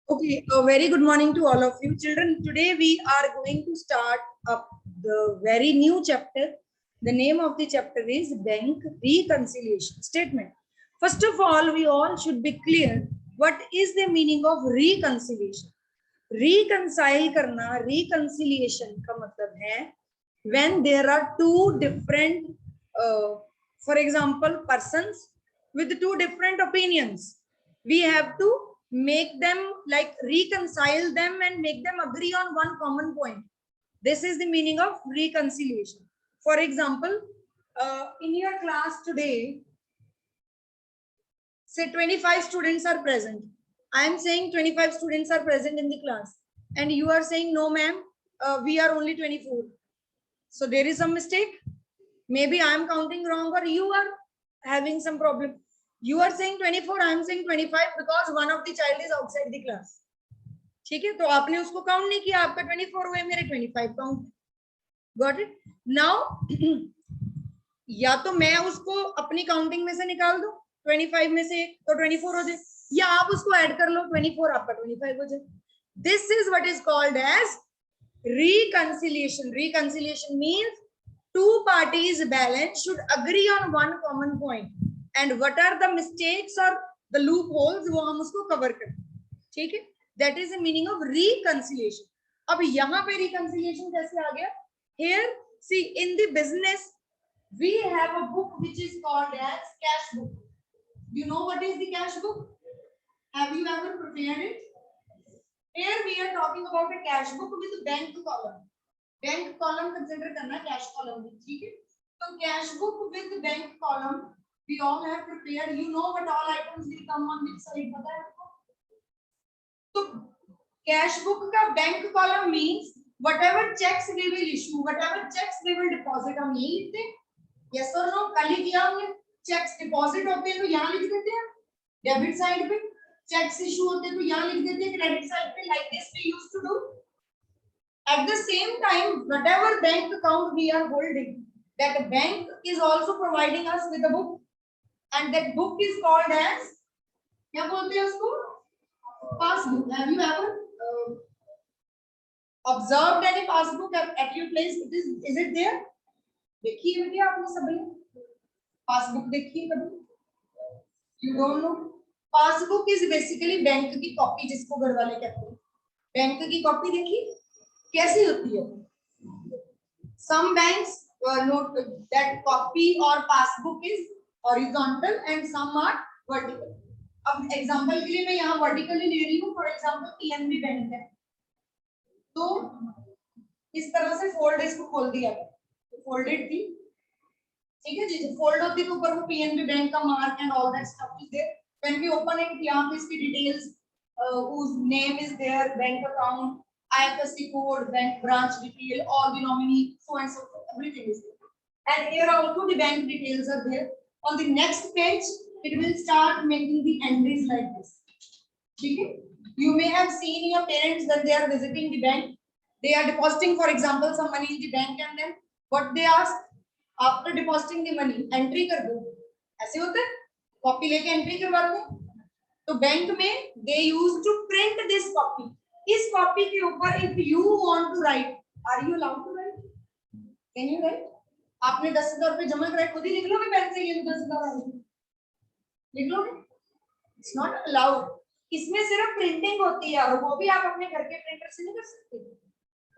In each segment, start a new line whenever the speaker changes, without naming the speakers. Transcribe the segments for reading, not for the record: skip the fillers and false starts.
Okay, a very good morning to all of you. Children, today we are going to start up the very new chapter. The name of the chapter is Bank Reconciliation Statement. First of all, we all should be clear what is the meaning of reconciliation. Reconcile करना, reconciliation का मतलब है when there are two different, for example, persons with two different opinions. We have to make them like reconcile them and make them agree on one common point. This is the meaning of reconciliation. For example, in your class today, say 25 students are present. I am saying 25 students are present in the class, and you are saying no ma'am, we are only 24. So there is some mistake. Maybe I am counting wrong or you are having some problem. You are saying 24, I am saying 25 because one of the child is outside the class. ठीक है, तो आपने उसको count नहीं किया, आपका 24 हुए, मेरे 25 काउंट. Got it. नाउ या तो मैं उसको अपनी काउंटिंग में से निकाल दूं 25 में से एक, तो 24 हो जाए, या आप उसको ऐड कर लो 24 आपका 25 हो जाए. This is what is called as reconciliation. Reconciliation means two parties balance should agree on one common point, and what are the mistakes or the loopholes वो हम उसको cover करते हैं. ठीक है, that is the meaning of reconciliation. अब यहाँ पे reconciliation कैसे आ गया? Here, see, in the business we have a book which is called as cash book. You know what is the cash book? Have you ever prepared it? Here we are talking about a cash book with bank column. Bank column consider करना cash column भी, ठीक है? तो cash book with bank column we all have prepared. You know what all items will come on which side, पता है आपको? तो cash book का bank column means whatever checks we will issue, whatever checks we will deposit, हम यही लिखते हैं. Yes or no? कल ही किया हमने. Checks deposit होते हैं तो यहाँ लिख देते हैं debit side पे. Checks issue होते हैं तो यहाँ लिख देते हैं credit side पे. Like this we used to do. At the same time, whatever bank account we are holding, that bank is also providing us with a book, and that book is called as, क्या बोलते हैं उसको? Passbook. Have you ever observed any passbook at your place? Is it there? देखी है क्या आपने सभी? Passbook देखी है कभी? You don't know? Passbook is basically bank की कॉपी, जिसको घर वाले कहते हैं. बैंक की कॉपी देखी कैसी होती है? Some banks note that copy or passbook is horizontal and some are vertical. अब एग्जांपल के लिए मैं यहाँ वर्टिकली ले रही हूँ. फॉर एग्जांपल पीएनबी बैंक है, तो इस तरह से फोल्ड इसको खोल दिया, फोल्डेड थी, ठीक है जी. फोल्ड होती है तो ऊपर वो पीएनबी बैंक का mark and all that stuff is there. When we open it, यहाँ पे इसकी details, whose name is there, bank account, IFSC code, bank branch detail, all the nominee, so and so forth, everything is there. And here also the bank details are there. On the next page, it will start making the entries like this. Okay? You may have seen your parents when they are visiting the bank, they are depositing, for example, some money in the bank, and then what they ask after depositing the money, entry कर दो. ऐसे होता है, copy लेके entry करवाते हैं. तो bank में they used to print this copy. इस कॉपी के ऊपर if you want to write, are you allowed to write? Can you write? आपने 10,000 रुपए जमा कराए, खुद ही लिख लोगे पेन से, ये 10,000 लिख लोगे? It's not allowed. इसमें सिर्फ प्रिंटिंग होती है, और वो भी आप अपने घर के प्रिंटर से नहीं कर सकते.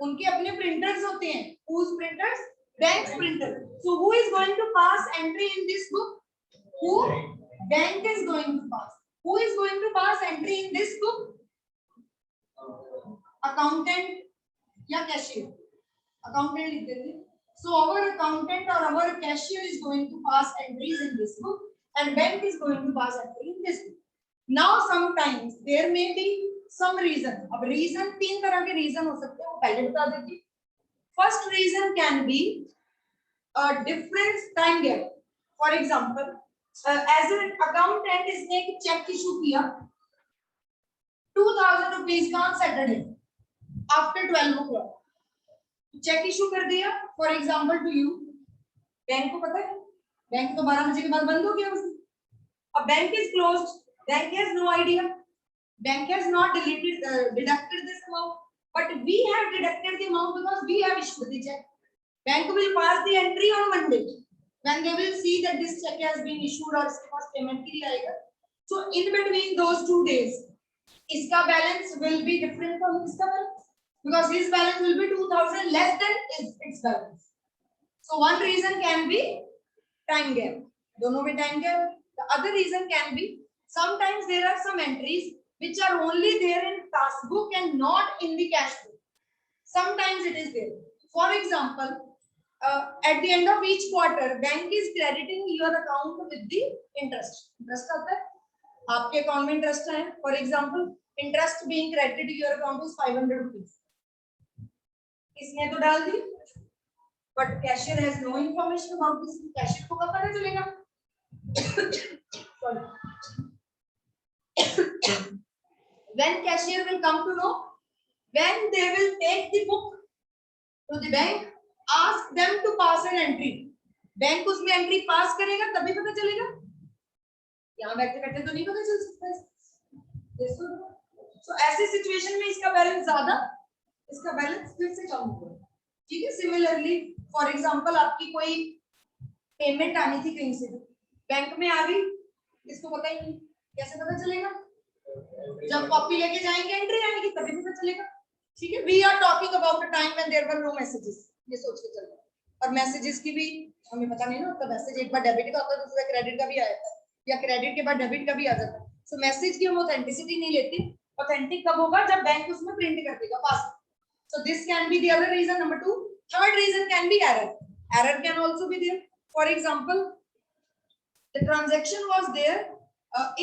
उनके अपने प्रिंटर्स होते हैं. Whose printers? Bank's printer. So who is going to pass entry in this book? Who? Bank is going to pass. Who is going to pass entry in this book? Accountant या cashier? Accountant लिख देते हैं. So our accountant or our cashier is going to pass entries in this book, and bank is going to pass entry in this book. Now sometimes there may be some reason. अब reason, तीन तरह के reason हो सकते हैं, वो पहले बता देती. First reason can be a different time gap. For example, as an accountant, इसने एक check issue किया 2,000 rupees का on Saturday after 12 o'clock. Cheque issue कर दिया, for example to you. Bank को पता है बैंक तो 12 बजे के बाद बंद हो गया उसने. अब bank is closed, bank has no idea. Bank has not deducted this amount, but we have deducted the amount because we have issued the check. Bank will pass the entry on Monday when they will see that this check has been issued और इसके पास payment के लिए आएगा. So in between those 2 days, इसका balance will be different from इसका balance because his balance will be 2000 less than its balance. So one reason can be time gap. दोनों में time gap. The other reason can be sometimes there are some entries which are only there in task book and not in the cash book. Sometimes it is there. For example, at the end of each quarter, bank is crediting your account with the interest. Interest आता है, आपके account में interest है. For example, interest being credited to your account is 500 rupees. इसने तो डाल दी, but cashier has no information about this. Cashier को कब पता चलेगा? Sorry. When cashier will come to know, when they will take the book to the bank, ask them to pass an entry. Bank उसमें entry pass करेगा तभी पता चलेगा. यहाँ बैठे बैठे तो नहीं पता चल सकता है. So ऐसी situation में इसका बैलेंस ज्यादा, इसका बैलेंस फिर से कम होगा. ठीक है. Similarly, for example, आपकी कोई पेमेंट आनी थी कहीं से, बैंक में आ गई, इसको पता ही नहीं, कैसे पता चलेगा? जब कॉपी लेके जाएंगे एंट्री आएगी तभी पता चलेगा. ठीक है. We are talking about a time when there were no messages. ये सोच के चलना. और मैसेजेस की भी हमें पता नहीं ना, तो मैसेज एक बार डेबिट का होता है, दूसरा क्रेडिट का भी आया था, या क्रेडिट के बाद डेबिट का भी आ जाता है. सो मैसेज की हम ऑथेंटिसिटी नहीं लेते. ऑथेंटिक कब होगा? जब बैंक उसमें प्रिंट कर देगा पास. So this can be the other reason. Number 2. Third reason can be error. Error can also be there. For example, the transaction was there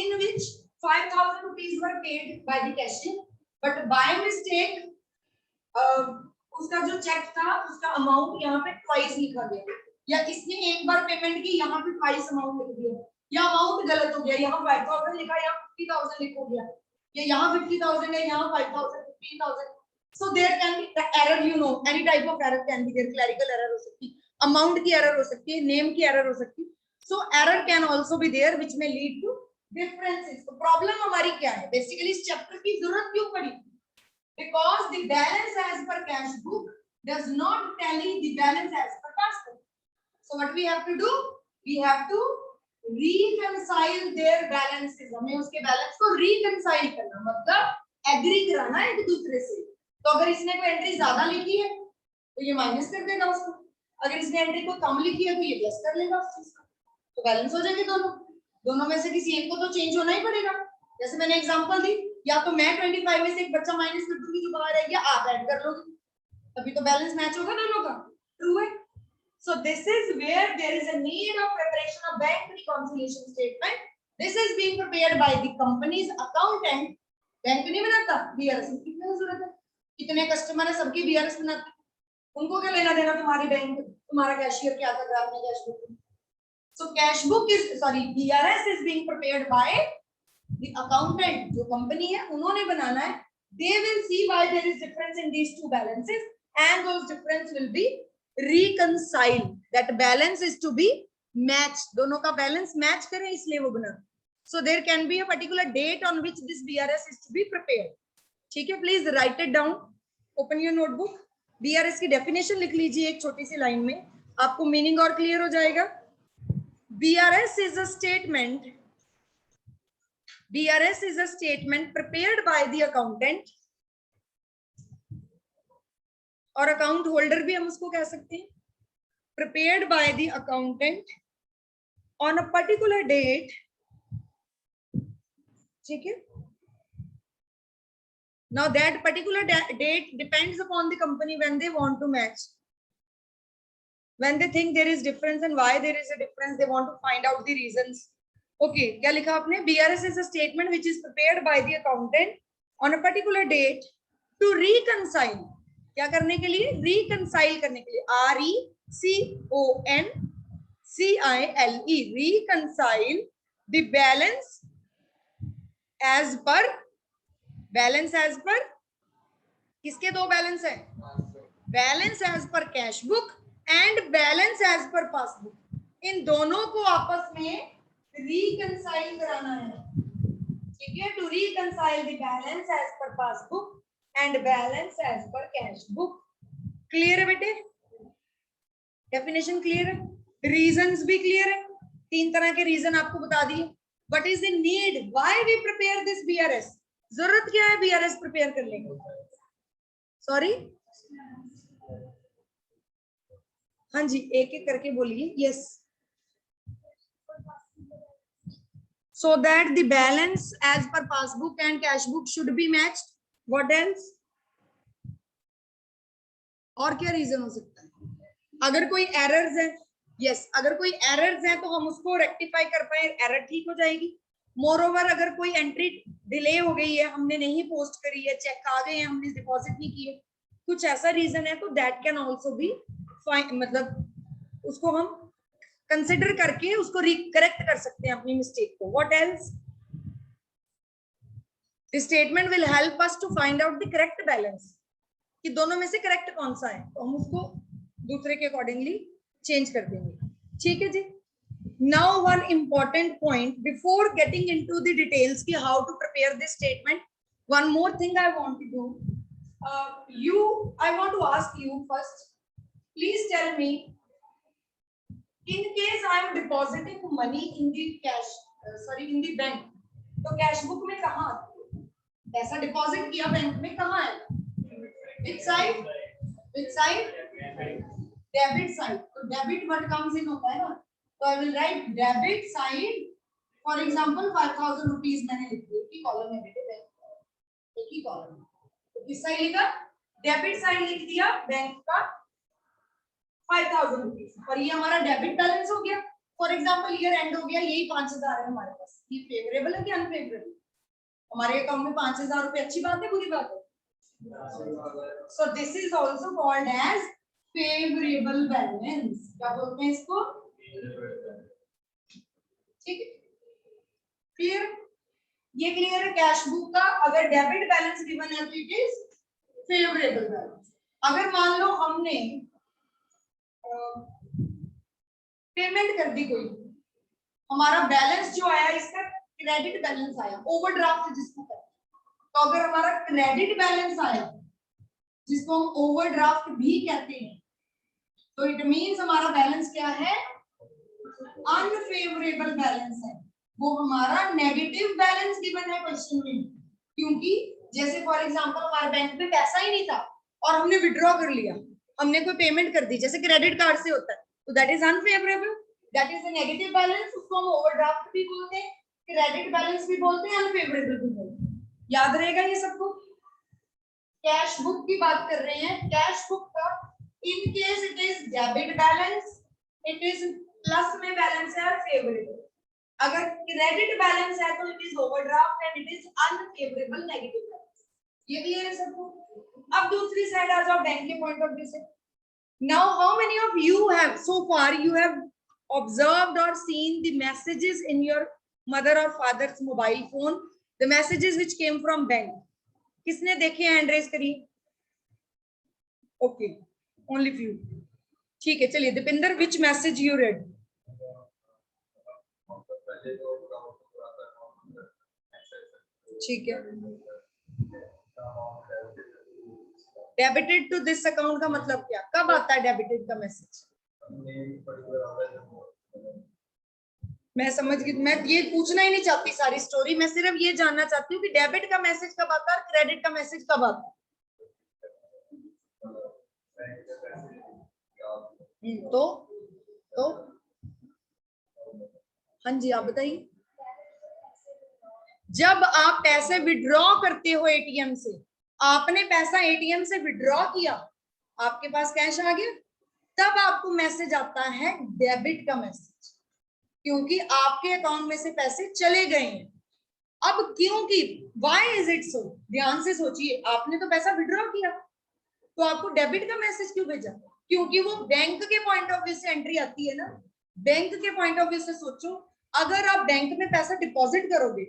in which 5,000 rupees were paid by the cashier, but by mistake उसका जो check था उसका amount यहाँ पे twice लिखा गया, या इसने एक बार पेमेंट की, यहाँ पे ट्वाइस अमाउंट लिख दिया, या अमाउंट गलत हो गया, यहाँ 5,000 लिखा, यहाँ 50,000 लिख हो गया, या यहाँ 50,000 है, यहाँ 5,000, 15,000. So there can be the error, you know, any type of error can be there. Clerical error हो सकती है, अमाउंट की error हो सकती है, नेम की error हो सकती है. So error can also be there which may lead to differences. तो problem हमारी क्या है? Basically इस चैप्टर की जरूरत क्यों पड़ी? Because the balance as per cash book does not tally the balance as per task book. So what we have to do? We have to reconcile their balances. हमें उसके balance को reconcile करना, मतलब agree कराना एक दूसरे से. तो अगर इसने कोई एंट्री ज्यादा लिखी है तो ये माइनस कर देगा उसको, अगर इसने एंट्री को कम लिखी है तो ये प्लस कर लेगा उस चीज को, तो बैलेंस हो जाएंगे दोनों में से किसी एक को तो चेंज होना ही पड़ेगा. जैसे मैंने एग्जांपल दी, या तो मैं 25 में से एक बच्चा माइनस कर दूंगी जो बाहर है, या आप ऐड कर लोगे, तभी तो बैलेंस मैच होगा दोनों का. ट्रू है. So this is where there is a need of preparation of bank reconciliation statement. This is being prepared by the company's accountant. Bank नहीं बनाता, बीआरएस की क्या जरूरत है? कितने कस्टमर है, सबकी बीआरएस बनाते, उनको क्या लेना देना तुम्हारी बैंक, तुम्हारा कैशियर क्या कर रहा है अपने कैश बुक में. So cash book is BRS is being prepared by the accountant. जो कंपनी है उन्होंने बनाना है. They will see why there is difference in these two balances and those difference will be reconciled. That balance is to be matched. दोनों का balance match करें इसलिए वो बना. So there can be a particular date on which this BRS is to be prepared. ठीक है. Please write it down. Open your notebook. BRS की definition लिख लीजिए एक छोटी सी लाइन में, आपको मीनिंग और क्लियर हो जाएगा. BRS is a statement. BRS is a statement prepared by the accountant, और अकाउंट होल्डर भी हम उसको कह सकते हैं. Prepared by the accountant on a particular date. ठीक है. Now that particular date depends upon the company when they want to match. When they think there is difference and why there is a difference, they want to find out the reasons. Okay, क्या लिखा आपने? BRS is a statement which is prepared by the accountant on a particular date to reconcile. क्या करने के लिए? Reconcile करने के लिए. RECONCILE. Reconcile the balance as per किसके दो बैलेंस है? Balance as per cash book and balance as per passbook. इन दोनों को आपस में reconcile कराना है. ठीक है, to reconcile the balance as per passbook and balance as per cash book. Clear है बेटे? डेफिनेशन क्लियर है, रीजंस भी क्लियर है, 3 तरह के रीजन आपको बता दिए। What is the need, why we prepare this BRS? जरूरत क्या है बीआरएस प्रिपेयर करने की? सॉरी, हाँ जी, एक एक करके बोलिए। Yes, so that the balance as per passbook and cash book should be matched. What else? और क्या रीजन हो सकता है? अगर कोई एरर्स है, यस, अगर कोई एरर्स है तो हम उसको रेक्टिफाई कर पाए, एरर ठीक हो जाएगी। मोर ओवर अगर कोई एंट्री डिले हो गई है, हमने नहीं पोस्ट करी है, चेक आ गए हैं, हमने डिपॉजिट नहीं किए, कुछ ऐसा रीजन है, तो that can also be fine, मतलब उसको हम कंसिडर करके उसको करेक्ट कर सकते हैं अपनी मिस्टेक को। What else? The statement will help us to find out the correct balance, कि दोनों में से करेक्ट कौन सा है, तो हम उसको दूसरे के अकॉर्डिंगली चेंज कर देंगे। ठीक है जी। Now one important point before getting into the details ki how to prepare this statement, one more thing I want to do. I want to ask you first, please tell me, in case I am depositing money in the cash, in the bank, तो cash book में कहाँ आती है? पैसा deposit किया bank में, कहाँ है? Which side? Which side? Debit side. तो debit what comes in होता है ना, तो I will write debit side. For example 5000 rupees मैंने लिख दिया, एक ही कॉलम है बेटे बैंक, एक ही कॉलम, तो किस साइड लिखा? डेबिट साइड लिख दिया बैंक का 5000 रुपीज, और ये हमारा डेबिट बैलेंस हो गया। फॉर एग्जांपल ईयर एंड हो गया, यही 5000 है हमारे पास। ये फेवरेबल है कि अनफेवरेबल? हमारे अकाउंट में 5000 रुपए अच्छी बात है, बुरी बात है? So this is also called as favorable balance। क्या बोलते हैं इसको? ठीक है, क्लियर? ये क्लियर है कैश बुक का। अगर डेबिट बैलेंस गिवन है तो इट इज फेवरेबल बैलेंस। अगर मान लो हमने पेमेंट कर दी कोई, हमारा बैलेंस जो आया इसका क्रेडिट बैलेंस आया, ओवरड्राफ्ट जिसको कहते हैं, तो अगर हमारा क्रेडिट बैलेंस आया जिसको हम ओवरड्राफ्ट भी कहते हैं, तो इट मींस हमारा बैलेंस क्या है? अनफेवरेबल बैलेंस है, वो हमारा नेगेटिव बैलेंस गिवन है क्वेश्चन में। क्योंकि जैसे फॉर एग्जांपल हमारे बैंक में पैसा ही नहीं था और हमने विड्रॉ कर लिया, हमने कोई पेमेंट कर दी, जैसे क्रेडिट कार्ड से होता है, तो that is unfavourable, that is a negative balance. उसको हम ओवरड्राफ्ट भी बोलते हैं, क्रेडिट बैलेंस भी बोलते हैं, अनफेवरेबल भी बोलते हैं। याद रहेगा ये सबको? कैश बुक की बात कर रहे हैं। कैश बुक का in case it is debit balance, it is plus में बैलेंस है और फेवरेबल। अगर क्रेडिट बैलेंस है तो it is overdraft and it is unfavourable negative balance. ये क्लियर है सबको? अब दूसरी साइड आ जाओ बैंक के पॉइंट ऑफ व्यू से। Now how many of you have so far you have observed or seen the messages in your mother or father's mobile phone, the messages which came from bank? किसने देखे? Hand raise करिए। Okay, only few. ठीक है, चलिए दीपिंदर, विच message you read? ठीक है, debited to this account का मतलब क्या, कब आता है डेबिटेड का मैसेज? मैं समझ गई, मैं ये पूछना ही नहीं चाहती सारी स्टोरी, मैं सिर्फ ये जानना चाहती हूँ कि डेबिट का मैसेज कब आता है और क्रेडिट का मैसेज कब आता है। तो हाँ जी, आप बताइए। जब आप पैसे विड्रॉ करते हो एटीएम से, आपने पैसा एटीएम से विड्रॉ किया, आपके पास कैश आ गया, तब आपको मैसेज आता है डेबिट का मैसेज, क्योंकि आपके अकाउंट में से पैसे चले गए हैं। अब क्योंकि व्हाई इज इट सो, ध्यान से सोचिए, आपने तो पैसा विड्रॉ किया, तो आपको डेबिट का मैसेज क्यों भेजा? क्योंकि वो बैंक के पॉइंट ऑफ व्यू से एंट्री आती है ना। बैंक के पॉइंट ऑफ व्यू से सोचो, अगर आप बैंक में पैसा डिपॉजिट करोगे,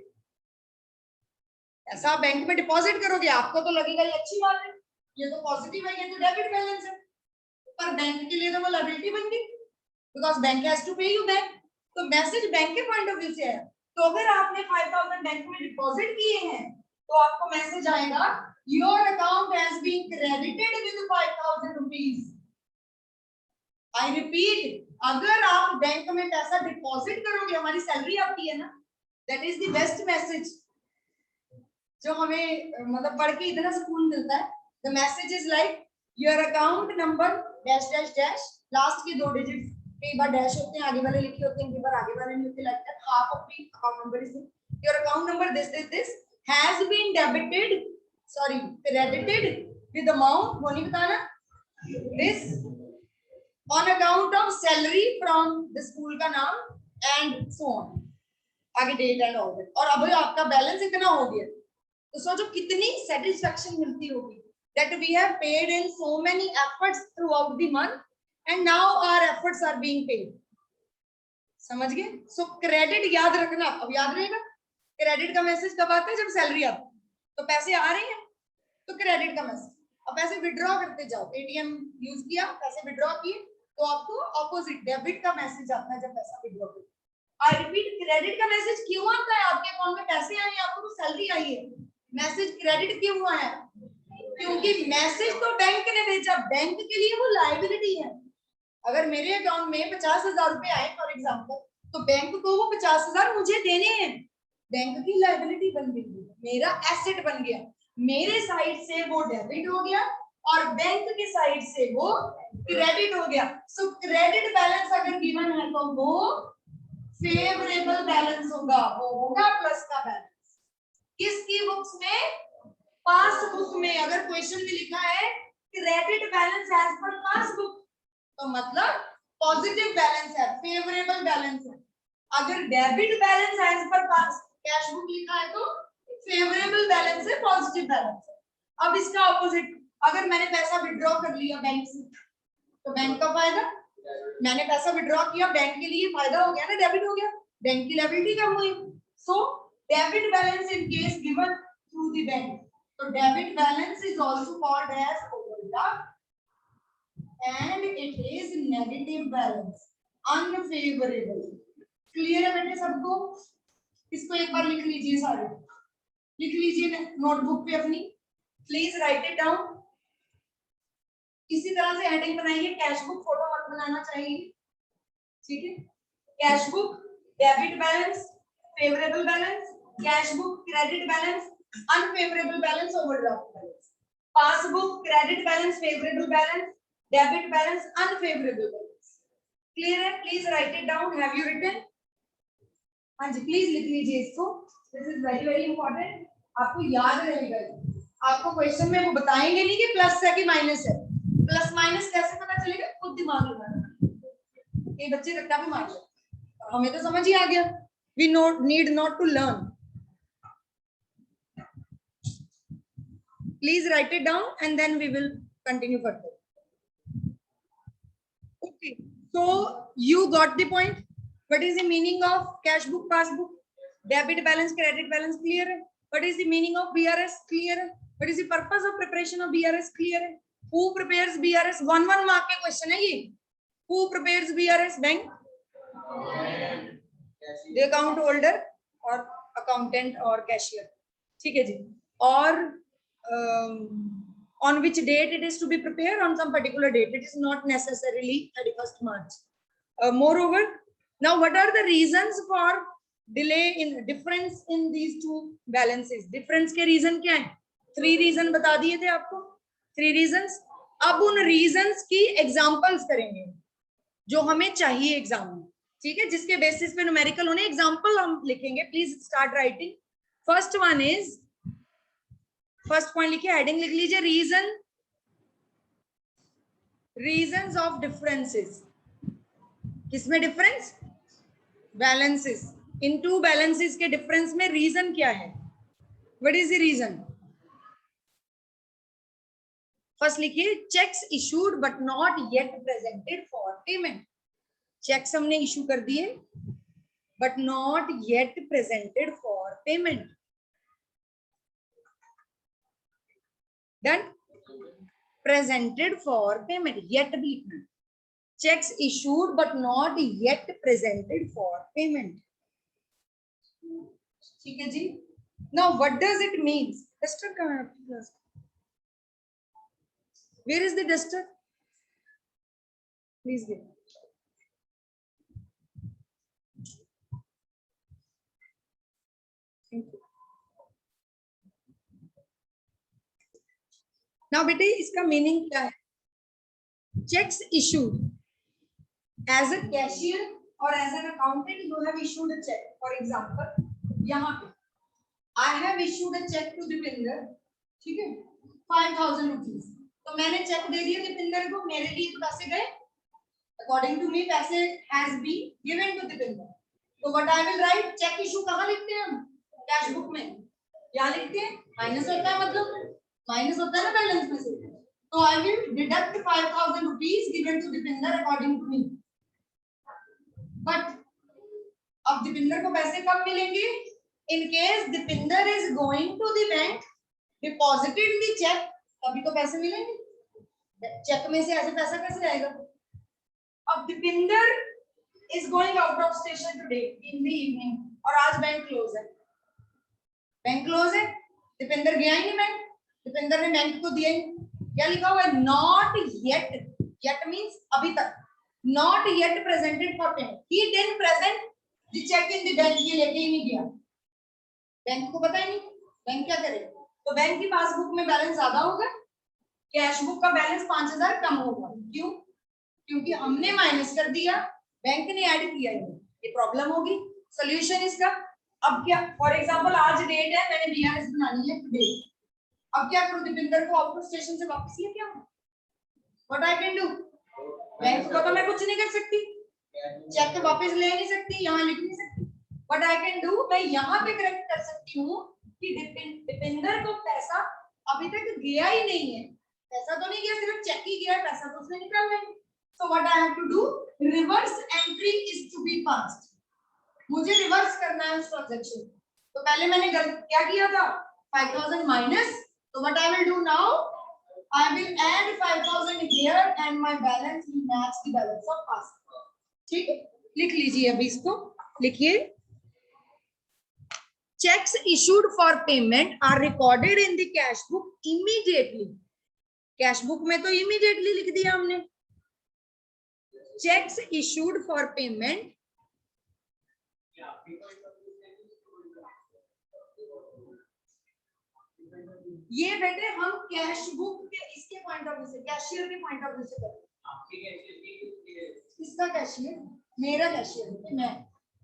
ऐसा बैंक में डिपॉजिट करोगे, आपको तो लगेगा ये अच्छी बात है, ये तो पॉजिटिव है, ये तो डेबिट बैलेंस है, पर बैंक के लिए तो वो लायबिलिटी बन गई, बिकॉज बैंक हैज टू पे यू बैक। तो मैसेज बैंक के पॉइंट ऑफ व्यू से आया, तो अगर आपने 5000 बैंक में डिपॉजिट किए हैं तो आपको मैसेज आएगा your account has been credited with 5000 rupees. I repeat, अगर आप बैंक में पैसा डिपॉजिट करोगे, हमारी सैलरी आती है ना, that is the best message जो हमें मतलब पढ़ के इतना सुकून मिलता है। The message is like your account number dash dash dash, last के 2 डिजिट कई बार डैश होते हैं, आगे वाले लिखे होते हैं, कई बार आगे वाले नहीं होते, like that half of the account number is your account number this has been debited sorry credited with amount, वो नहीं बताना, this on account of salary from the school का नाम एंड सो ऑन, आगे डेट एंड ऑल दैट, और अब आपका balance इतना हो गया। तो सोचो कितनी सेटिस्फैक्शन मिलती होगी that we have paid in so many efforts throughout the month and now our efforts are being paid. समझ गए? सो क्रेडिट याद रखना, अब याद रहेगा क्रेडिट का मैसेज कब आता है, जब सैलरी आती है, तो पैसे आ रहे हैं तो क्रेडिट का मैसेज। अब पैसे विड्रॉ करते जाओ, एटीएम यूज किया, पैसे विड्रॉ किए, तो आपको ऑपोजिट डेबिट का मैसेज आता है जब पैसा विड्रॉ करो। आई रिपीट, क्रेडिट का मैसेज क्यों आता है? आपके अकाउंट में पैसे आए हैं, आपको तो सैलरी आई है, मैसेज क्रेडिट क्यों हुआ है? क्योंकि मैसेज तो बैंक ने भेजा, बैंक के लिए वो लायबिलिटी है। अगर मेरे अकाउंट में 50,000 रुपए आए फॉर एग्जांपल, तो बैंक को वो 50,000 मुझे देने हैं, बैंक की लायबिलिटी बन गई, मेरा एसेट बन गया, मेरे साइड से वो डेबिट हो गया और बैंक के साइड से वो क्रेडिट हो गया। सो क्रेडिट बैलेंस अगर गिवन है तो वो फेवरेबल बैलेंस होगा, वो होगा प्लस का बैलेंस। किसकी बुक्स में? पासबुक में। अगर क्वेश्चन में लिखा है credit balance as per passbook, तो मतलब पॉजिटिव बैलेंस है, फेवरेबल बैलेंस है। अगर debit balance as per cash book लिखा है तो फेवरेबल बैलेंस है, पॉजिटिव बैलेंस है। अब इसका ऑपोजिट, अगर मैंने पैसा विड्रॉ कर लिया बैंक से, तो बैंक का फायदा, मैंने पैसा विड्रॉ किया, बैंक के लिए फायदा हो गया ना, डेबिट हो गया, बैंक की लायबिलिटी कम हुई। So debit balance in case given through the bank, so debit balance is also called as overdraft and it is negative balance, unfavorable. Clear है बेटे सबको? इसको एक बार लिख लीजिए, सारे लिख लीजिए नोटबुक पे अपनी, प्लीज राइट इट डाउन। इसी तरह से हेडिंग बनाइए, कैश बुक फोटो मत बनाना चाहिए, ठीक है? Cash book debit balance favourable balance, cash book credit balance unfavorable balance, overdraft balance, passbook credit balance favorable balance, debit balance unfavorable balance. Clear है? Please write it down. Have you written? हाँ जी, please लिख लीजिए इसको, this is very very important, आपको याद रहेगा। आपको question में वो बताएंगे नहीं कि प्लस है कि माइनस है, प्लस माइनस कैसे पता चलेगा, खुद दिमाग लगाना। ये बच्चे रट्टा भी मार लेते, हमें तो समझ ही आ गया, we need not to learn. Please write it down and then we will continue further. Okay, so you got the point. What is the meaning of cash book, passbook, debit balance, credit balance? Clear hai? What is the meaning of BRS? Clear hai? What is the purpose of preparation of BRS? Clear hai? Who prepares BRS? 1 mark के question है ये. Who prepares BRS? Bank, the account holder or accountant or cashier. ठीक है जी. और on which date it is to be prepared? On some particular date. It is not necessarily 31st March. Moreover, now what are the reasons for delay in difference in these two balances? Difference के reason क्या है? 3 reason बता दिए थे आपको, 3 reasons. अब उन reasons की examples करेंगे जो हमें चाहिए एग्जाम में, ठीक है, जिसके बेसिस पे न्यूमेरिकल होने एग्जाम्पल हम लिखेंगे। Please start writing. First one is, first point लिखिए, हेडिंग लिख लीजिए, रीजंस ऑफ डिफरेंसेस। किसमें डिफरेंस? बैलेंसेस। इन टू बैलेंसेस के डिफरेंस में रीजन क्या है? What is the reason? First लिखिए, cheques issued but not yet presented for payment. Cheques हमने इशू कर दिए but not yet presented for payment. Then presented for payment, yet भी लिखना, checks issued but not yet presented for payment. ठीक है जी। Now what does it means? Duster कहाँ है आपकी class? Where is the duster? Please give. Thank you. Now बेटे इसका मीनिंग क्या है? Cheques issued as a cashier or as an accountant, you have issued a check. For example, यहाँ पे I have issued a check to Dipinder, ठीक है, 5,000 rupees. तो मैंने चेक दे दिया दीपिंदर को, मेरे लिए तो पैसे गए, अकॉर्डिंग टू मी पैसे has been given to Deepinder. तो what I will write, cheque issue कहाँ लिखते हैं हम? कैश बुक में. क्या लिखते हैं? माइनस होता है, मतलब माइनस होता है ना बैलेंस में से. तो I will deduct 5,000 rupees given to Dipinder according to me. But अब दीपिंदर को पैसे कब मिलेंगे? In case Dipinder is going to the bank, deposited the cheque, तभी तो पैसे मिलेंगे. चेक में से ऐसे पैसा कैसे आएगा? अब Deepinder is going out of station today in the evening, और आज बैंक क्लोज है. बैंक क्लोज है, दीपिंदर गया ही नहीं बैंक. दीपिंदर ने बैंक को दिया ही. क्या लिखा हुआ है? Not yet. येट मींस अभी तक. Not yet presented for payment. He didn't present the check in the bank. ये लेके ही नहीं गया. बैंक को पता ही नहीं. बैंक क्या करे? तो बैंक की पासबुक में बैलेंस ज्यादा होगा, कैश बुक का बैलेंस 5,000 कम होगा. क्यों? क्योंकि हमने माइनस कर दिया, बैंक ने ऐड किया. ये प्रॉब्लम होगी. सोल्यूशन इसका अब क्या? फॉर एग्जांपल आज डेट है, मैंने बीआरएस बनानी है टुडे. अब क्या करूं? दीपिंदर को आउट ऑफ स्टेशन से वापस लेके आऊं? What I can do? Bank को तो मैं कुछ नहीं कर सकती, चेक वापस ले नहीं सकती, यहाँ लिख नहीं सकती. बट आई कैन डू, मैं यहाँ पे करेक्ट कर सकती हूँ कि दीपिंदर को पैसा अभी तक गया ही नहीं है. पैसा तो नहीं गया, सिर्फ चेक ही गया, पैसा तो उसने निकाल लेंगे. So what I have to do, reverse entry is to be passed. मुझे रिवर्स करना है उस ट्रांजैक्शन. तो पहले मैंने क्या किया था? 5,000 माइनस. तो what I will do now, I will add 5,000 here and my balance will match the balance of past. ठीक है, लिख लीजिए. अभी इसको लिखिए. Checks issued for payment are recorded in the cash book immediately. Cash book में तो immediately लिख दिया हमने. Checks issued for payment ये बेटे हम कैश बुक के इसके पॉइंट ऑफ व्यू से, कैशियर के पॉइंट ऑफ व्यू से करें. आपके कैशियर, इसका कैशियर, मेरा कैशियर. मैं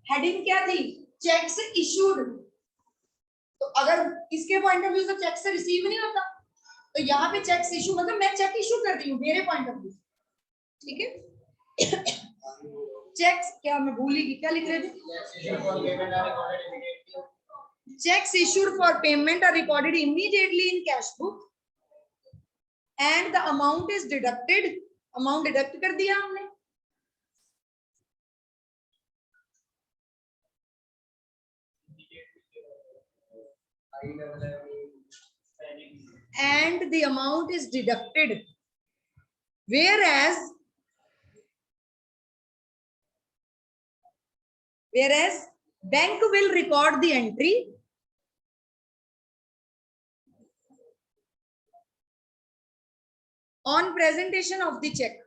हेडिंग क्या थी? Cheques issued. तो अगर इसके पॉइंट ऑफ व्यू से चेक से रिसीव नहीं होता, तो यहाँ पे चेक्स इशू मतलब मैं चेक इशू कर रही हूँ मेरे पॉइंट ऑफ व्यू. ठीक है. चेक्स क्या मैं भूल ही, क्या लिख रहे थे? Checks issued for payment are recorded immediately in cash book and the amount is deducted. Amount deduct कर दिया हमने. And the amount is deducted. Whereas bank will record the entry on presentation of the check.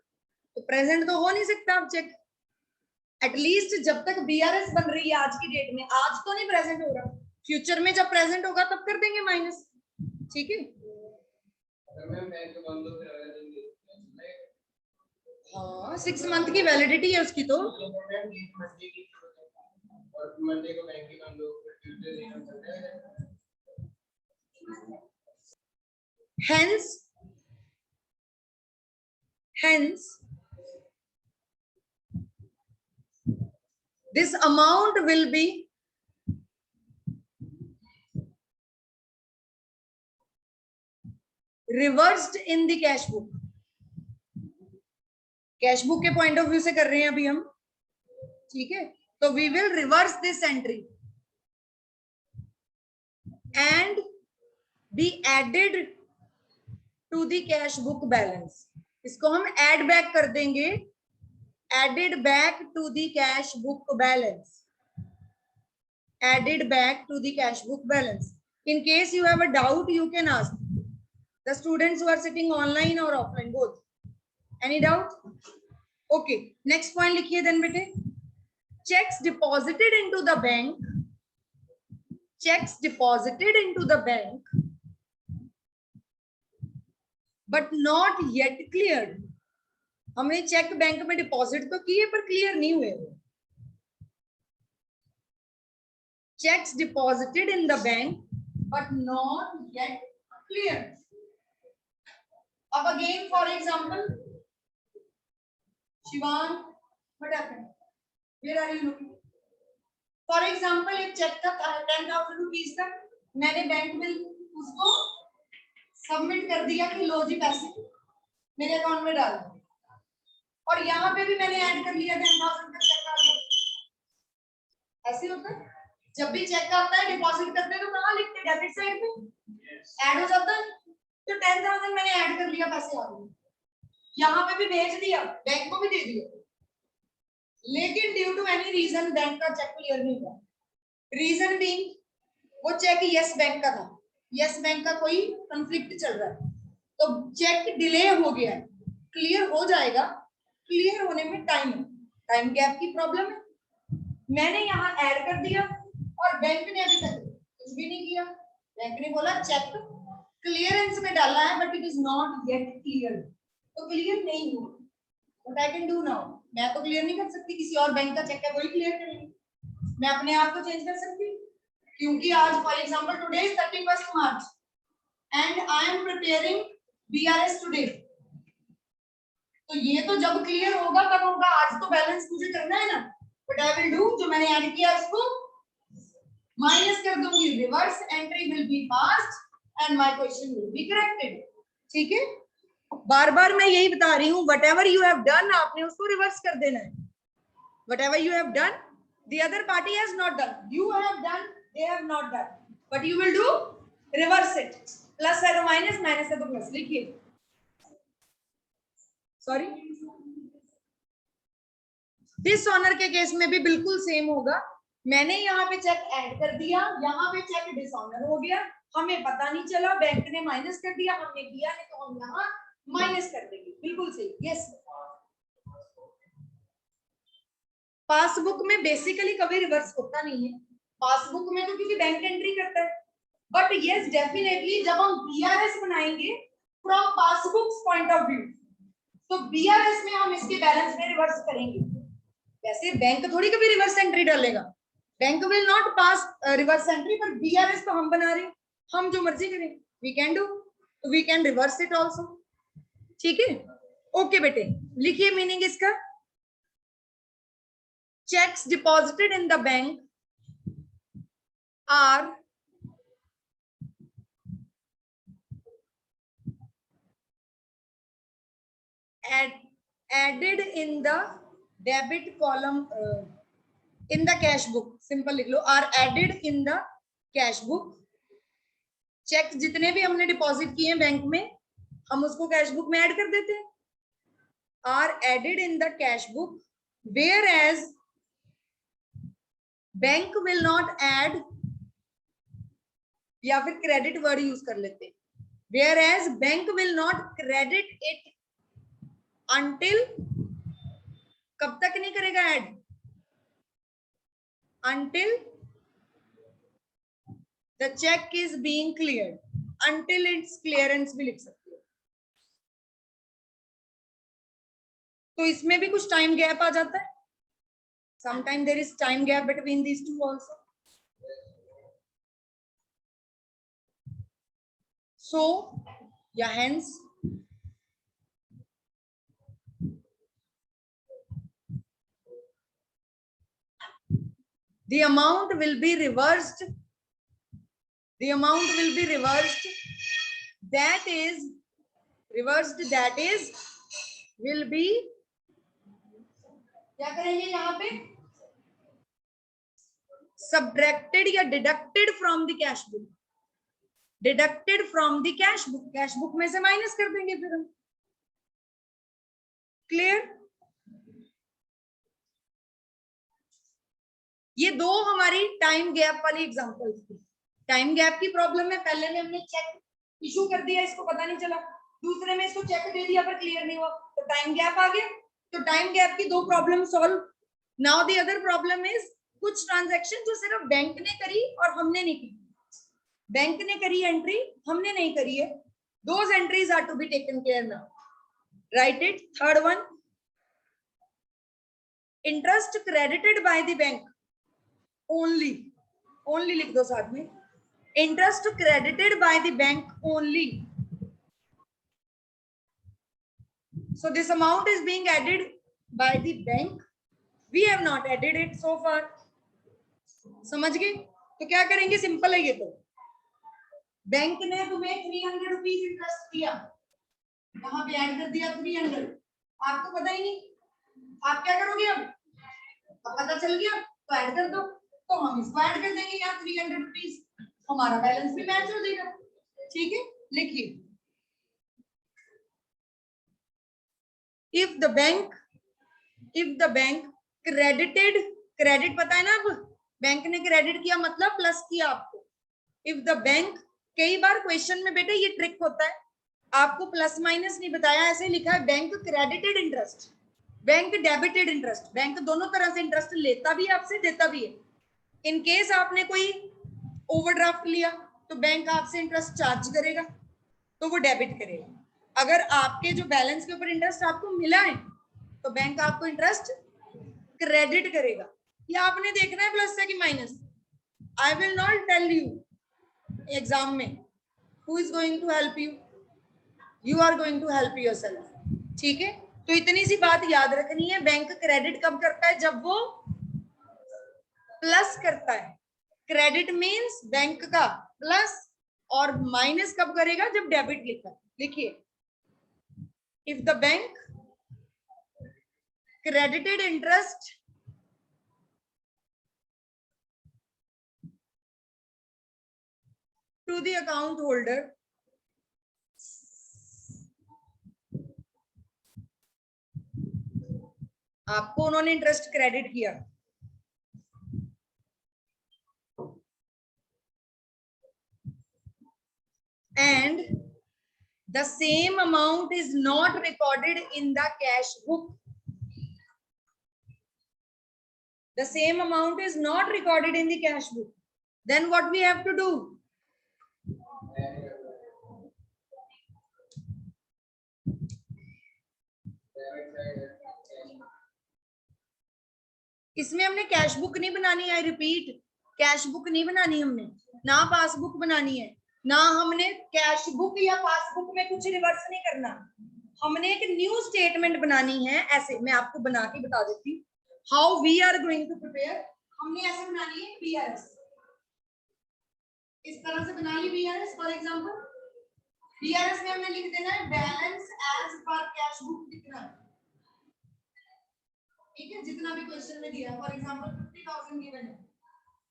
तो present तो हो नहीं सकता अब check, at least जब तक बीआरएस बन रही है आज की डेट में. आज तो नहीं प्रेजेंट हो रहा, फ्यूचर में जब प्रेजेंट होगा तब कर देंगे माइनस. ठीक है. हाँ 6 मंथ की वैलिडिटी है उसकी. तो hence this amount will be reversed in the cash book. Cash book के पॉइंट ऑफ व्यू से कर रहे हैं अभी हम. ठीक है. तो we will reverse this entry and be added to the cash book balance. इसको हम ऐड बैक कर देंगे, added back to the cash book balance. added back to the cash book balance. In case you have a doubt, you can ask the students who are sitting online or offline, both. Any doubt? Okay, next point likhiye then bete. Checks deposited into the bank. Checks deposited into the bank, but not yet cleared. हमने cheque bank में deposit तो किए पर clear नहीं हुए. Checks deposited in the bank but not yet cleared. अब again for example, Shivan, what happened? Where are you looking? For example, एक check था 10,000 रुपीज का, मैंने बैंक में उसको सबमिट कर दिया कि लो जी पैसे मेरे अकाउंट में डाल दो, और यहाँ पे भी मैंने ऐड कर लिया 10,000 का चेक आ गया. ऐसे होता है जब भी चेक आता है डिपॉजिट करते हैं तो कहाँ लिखते हैं? डेबिट साइड पे ऐड हो जाता है. तो 10,000 मैंने ऐड कर लिया, पैसे आ गए, यहाँ पे भी भेज दिया, बैंक को भी दे दिया, लेकिन due to any reason bank का चेक क्लियर नहीं हुआ. रीजन बीइंग वो चेक यस बैंक का था, यस बैंक का कोई कंफ्लिक्ट चल रहा है, तो चेक डिले हो गया. क्लियर हो जाएगा, क्लियर होने में टाइम गैप की प्रॉब्लम है. मैंने यहाँ ऐड कर दिया और बैंक ने अभी तक कुछ भी नहीं किया. बैंक ने बोला चेक क्लियरेंस में डाला है but it is not yet clear, तो क्लियर नहीं हुआ. What I can do now? मैं तो क्लियर नहीं कर सकती, किसी और बैंक का चेक है वही क्लियर करेंगे. मैं अपने आप को चेंज कर सकती हूँ, क्योंकि आज for example today is 31 March and I am preparing BRS today. तो ये तो जब क्लियर होगा तब होगा, आज तो बैलेंस मुझे करना है ना. बट आई विल डू, जो मैंने ऐड किया इसको माइनस कर दूंगी, reverse entry will be passed and my question will be corrected. ठीक है, बार बार मैं यही बता रही हूँ, what ever you have done आपने उसको रिवर्स कर देना है. What ever you have done the other party has not done, you have done, they have not done, but you will do reverse it. Plus है तो minus, minus है तो plus. लिखिए, सॉरी दिस ऑनर के case में भी बिल्कुल same होगा. मैंने यहाँ पे चेक ऐड कर दिया, यहाँ पे चेक डिसऑनर हो गया, हमें पता नहीं चला, बैंक ने माइनस कर दिया, हमने किया है तो हम यहाँ माइनस कर देंगे. बिल्कुल सही. यस, पासबुक में बेसिकली कभी रिवर्स होता नहीं है. पासबुक में तो क्योंकि बैंक एंट्री करता है, बट यस डेफिनेटली जब हम बीआरएस बनाएंगे from passbook point of view, तो बीआरएस में हम इसके बैलेंस में रिवर्स करेंगे. वैसे बैंक थोड़ी कभी रिवर्स एंट्री डालेगा, bank will not pass reverse entry, पर बीआरएस तो हम बना रहे हैं, हम जो मर्जी करें we can do, we can reverse it also. ठीक है, ओके बेटे, लिखिए मीनिंग इसका. Checks deposited in the bank are added in the debit column in the cash book. Simple लिख लो, are added in the cash book. Cheque जितने भी हमने डिपॉजिट किए हैं बैंक में, हम उसको कैश बुक में ऐड कर देते हैं. are added in the cash book, whereas bank will not add, या फिर क्रेडिट वर्ड यूज कर लेते हैं, whereas bank will not credit it until, कब तक नहीं करेगा add? Until the cheque is being cleared, until its clearance भी लिख सकते हो. तो इसमें भी कुछ टाइम गैप आ जाता है. Sometimes there is time gap between these two also. So, yeah, hence the amount will be reversed. The amount will be reversed. That is reversed. That is will be. क्या करेंगे यहाँ पे? Subtracted या deducted from the cash book. Deducted from the cash book. Cash book में से minus कर देंगे फिर हम. Clear? ये दो हमारी टाइम गैप वाली एग्जांपल्स थी। टाइम गैप की प्रॉब्लम है, पहले में हमने चेक इशू कर दिया, इसको पता नहीं चला, दूसरे में इसको चेक दे दिया पर क्लियर नहीं हुआ, तो टाइम गैप आ गया। तो टाइम गैप की दो problem solve. Now the other problem is कुछ ट्रांजैक्शन जो सिर्फ बैंक ने करी और हमने नहीं की। बैंक ने करी एंट्री, हमने नहीं करी है, those entries are to be taken care now. Write it. Third one, interest credited by the bank only, only लिख दो साथ में, interest credited by the bank only. So this amount is being added by the bank. We have not added it so far. समझ गए? तो क्या करेंगे, simple है ये तो। बैंक ने तुम्हें 300 रुपीज इंटरेस्ट दिया, वहां पे ऐड कर दिया 300, आपको पता ही नहीं, आप क्या करोगे अब पता चल गया तो ऐड कर दो, तो हम इसको ऐड कर देंगे यार 300 रुपीज, हमारा बैलेंस भी मैच हो जाएगा। ठीक है, लिखिए, if the bank credited, credit पता है ना, अब बैंक ने क्रेडिट किया मतलब प्लस किया आपको। इफ द बैंक, कई बार क्वेश्चन में बेटे ये ट्रिक होता है, आपको प्लस माइनस नहीं बताया, ऐसे लिखा है bank credited interest, bank debited interest, bank दोनों तरह से इंटरेस्ट लेता भी आपसे, देता भी है। इन केस आपने कोई ओवरड्राफ्ट लिया तो बैंक आपसे इंटरेस्ट चार्ज करेगा, तो वो डेबिट करेगा। अगर आपके जो बैलेंस के ऊपर इंटरेस्ट आपको मिला है तो बैंक आपको इंटरेस्ट क्रेडिट करेगा। या आपने देखना है प्लस है कि minus, I will not tell you exam में who is going to help you, you are going to help yourself. ठीक है, तो इतनी सी बात याद रखनी है, बैंक क्रेडिट कब करता है, जब वो प्लस करता है। क्रेडिट मींस बैंक का प्लस, और माइनस कब करेगा, जब डेबिट लिखा है। लिखिए, if the bank credited interest to the account holder आपको उन्होंने इंटरेस्ट क्रेडिट किया, and the same amount is not recorded in the cash book, the same amount is not recorded in the cash book, then what we have to do, इसमें हमने cash book नहीं बनानी है, repeat, cash book नहीं बनानी हमने, ना passbook बनानी है, ना हमने कैश बुक या पासबुक में कुछ रिवर्स नहीं करना, हमने एक न्यू स्टेटमेंट बनानी है। ऐसे मैं आपको बना के बता देती हूँ how we are going to prepare. हमने ऐसे बनानी है बीआरएस, इस तरह से बनाइए बीआरएस। फॉर एग्जांपल बीआरएस में हमने लिख देना है balance as per cash book कितना है, ठीक है, जितना भी क्वेश्चन में दिया। फॉर एग्जांपल 50,000 गिवन है,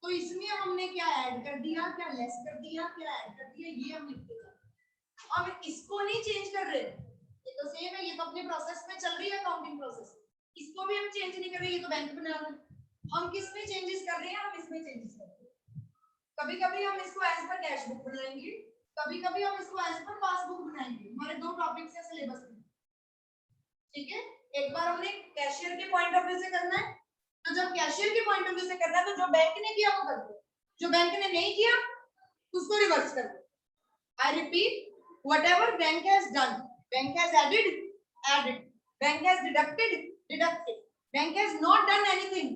तो इसमें हमने क्या ऐड कर दिया, क्या लेस कर दिया, क्या ऐड कर दिया, ये हम लिखते हैं। अब इसको नहीं चेंज कर रहे, ये तो सेम है, ये तो अपने प्रोसेस में चल रही है अकाउंटिंग प्रोसेस, इसको भी हम चेंज नहीं कर रहे, ये तो बैंक बना रहे हैं। हम किस में चेंजेस कर रहे हैं, हम इसमें चेंजेस कर रहे हैं। कभी कभी हम इसको एज पर कैश बुक बनाएंगे, कभी कभी हम इसको एज पर पासबुक बनाएंगे, हमारे दो टॉपिक्स है सिलेबस में। ठीक है, एक बार हमने कैशियर के पॉइंट ऑफ व्यू से करना है, तो जब कैशियर के पॉइंट ऑफ व्यू से करना है तो जो बैंक ने किया वो कर दो, जो बैंक ने नहीं किया उसको रिवर्स कर दो। I repeat, whatever bank has done, bank has added, bank has deducted, bank has not done anything,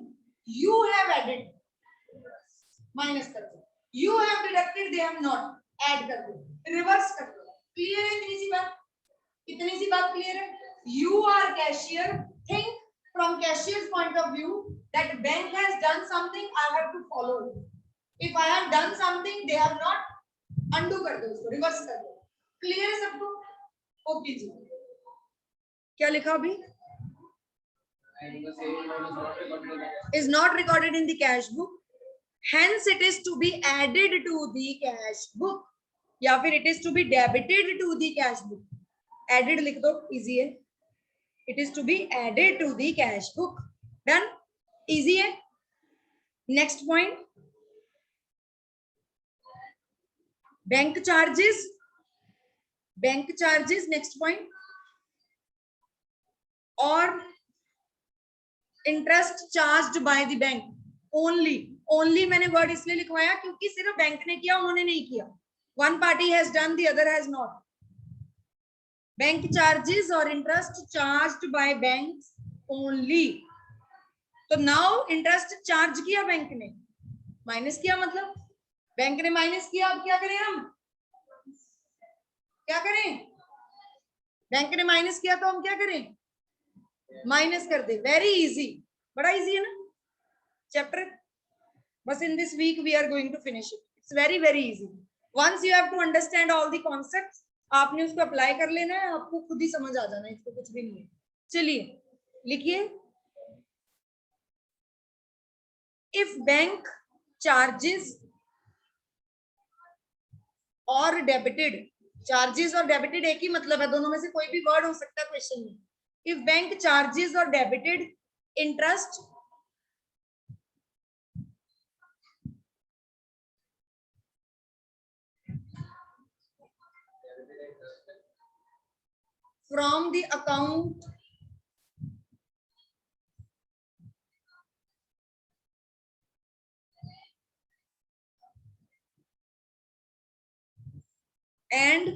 you have added, minus कर दो, you have deducted, they have not, add कर दो, reverse कर दो। क्लियर है इतनी सी बात, इतनी सी बात क्लियर है। You are cashier, think from cashier's point of view that bank has done something, I have to follow it. If I have done something, they have not, undo कर दो उसको, reverse कर दो। क्लियर है सबको? Okay जी, क्या लिखा अभी? is not recorded in the cash book, hence it is to be added to the cash book, या फिर it is to be debited to the cash book। added लिख दो, easy है, it is to be added to the cash book, done, easy है। Next point, bank charges, bank charges next point, और interest charged by the bank only. Only मैंने word इसलिए लिखवाया क्योंकि सिर्फ बैंक ने किया, उन्होंने नहीं किया। One party has done, the other has not. Bank charges और interest charged by banks only. तो नाउ इंटरेस्ट चार्ज किया बैंक ने, माइनस किया, मतलब बैंक ने माइनस किया। अब क्या करें हम, क्या करें, बैंक ने माइनस किया तो हम क्या करें, माइनस कर दे। वेरी इजी, बड़ा इजी है ना चैप्टर। बस in this week we are going to finish it. It's very very easy. Once you have to understand all the concepts, आपने उसको अप्लाई कर लेना है, आपको खुद ही समझ आ जाना है, इसको कुछ भी नहीं है। चलिए लिखिए, इफ बैंक चार्जेस और डेबिटेड, चार्जेस और डेबिटेड एक ही मतलब है, दोनों में से कोई भी वर्ड हो सकता है क्वेश्चन में। इफ बैंक चार्जेस और debited interest from the account and